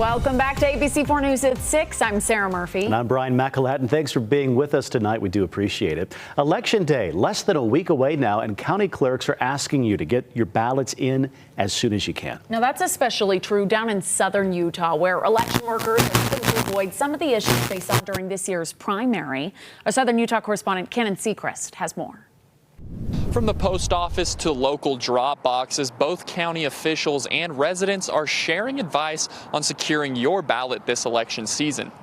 Welcome back to ABC4 News at 6. I'm Sarah Murphy. And I'm Brian McElhatton. Thanks for being with us tonight. We do appreciate it. Election Day, less than a week away now, and county clerks are asking you to get your ballots in as soon as you can. Now, that's especially true down in southern Utah, where election workers are hoping to avoid some of the issues they saw during this year's primary. Our southern Utah correspondent, Cannon Seacrest, has more. From the post office to local drop boxes, both county officials and residents are sharing advice on securing your ballot this election season.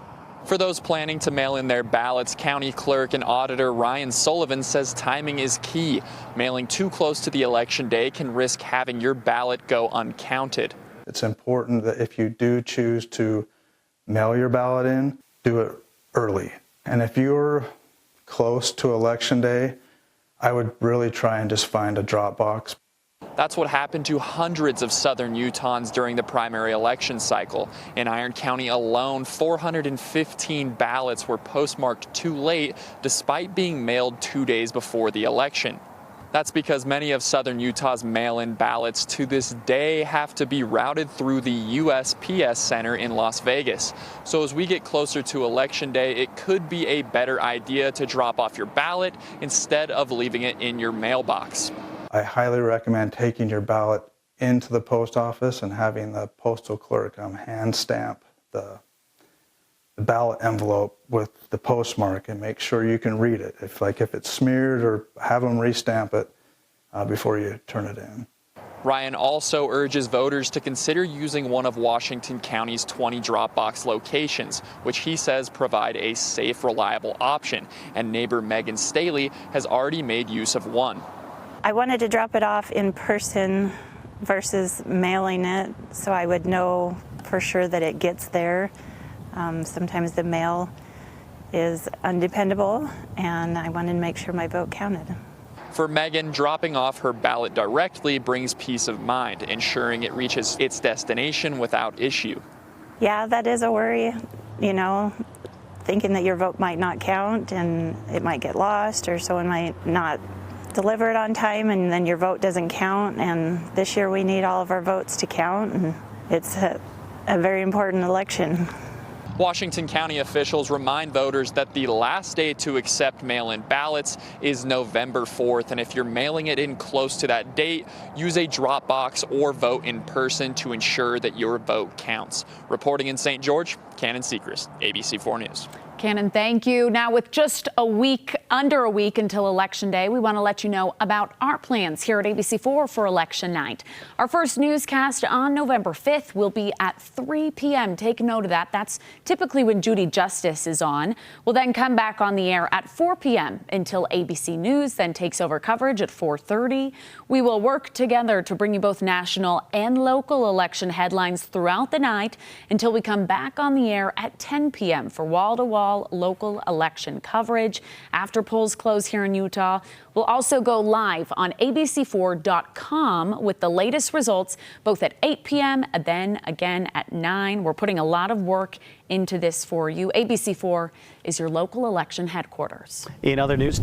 For those planning to mail in their ballots, County Clerk and Auditor Ryan Sullivan says timing is key. Mailing too close to the election day can risk having your ballot go uncounted. It's important that if you do choose to mail your ballot in, do it early. And if you're close to election day, I would really try and just find a drop box. That's what happened to hundreds of southern Utahns during the primary election cycle. In Iron County alone, 415 ballots were postmarked too late despite being mailed 2 days before the election. That's because many of southern Utah's mail-in ballots to this day have to be routed through the USPS Center in Las Vegas. So as we get closer to Election Day, it could be a better idea to drop off your ballot instead of leaving it in your mailbox. I highly recommend taking your ballot into the post office and having the postal clerk hand stamp the ballot envelope with the postmark and make sure you can read it. If it's smeared, or have them restamp it before you turn it in. Ryan also urges voters to consider using one of Washington County's 20 drop box locations, which he says provide a safe, reliable option. And neighbor Megan Staley has already made use of one. I wanted to drop it off in person versus mailing it, so I would know for sure that it gets there. Sometimes the mail is undependable, and I wanted to make sure my vote counted. For Megan, dropping off her ballot directly brings peace of mind, ensuring it reaches its destination without issue. Yeah, that is a worry, thinking that your vote might not count and it might get lost, or someone might not deliver it on time and then your vote doesn't count. And this year we need all of our votes to count, and it's a very important election. Washington County officials remind voters that the last day to accept mail-in ballots is November 4th, and if you're mailing it in close to that date, use a drop box or vote in person to ensure that your vote counts. Reporting in St. George, Cannon Seacrest, ABC4 News. Cannon, thank you. Now, with just under a week until Election Day, we want to let you know about our plans here at ABC4 for Election Night. Our first newscast on November 5th will be at 3 p.m. Take note of that. That's typically when Judy Justice is on. We'll then come back on the air at 4 p.m. until ABC News then takes over coverage at 4:30. We will work together to bring you both national and local election headlines throughout the night until we come back on the air at 10 p.m. for wall-to-wall local election coverage. After polls close here in Utah, we'll also go live on ABC4.com with the latest results, both at 8 p.m. and then again at 9. We're putting a lot of work into this for you. ABC4 is your local election headquarters. In other news,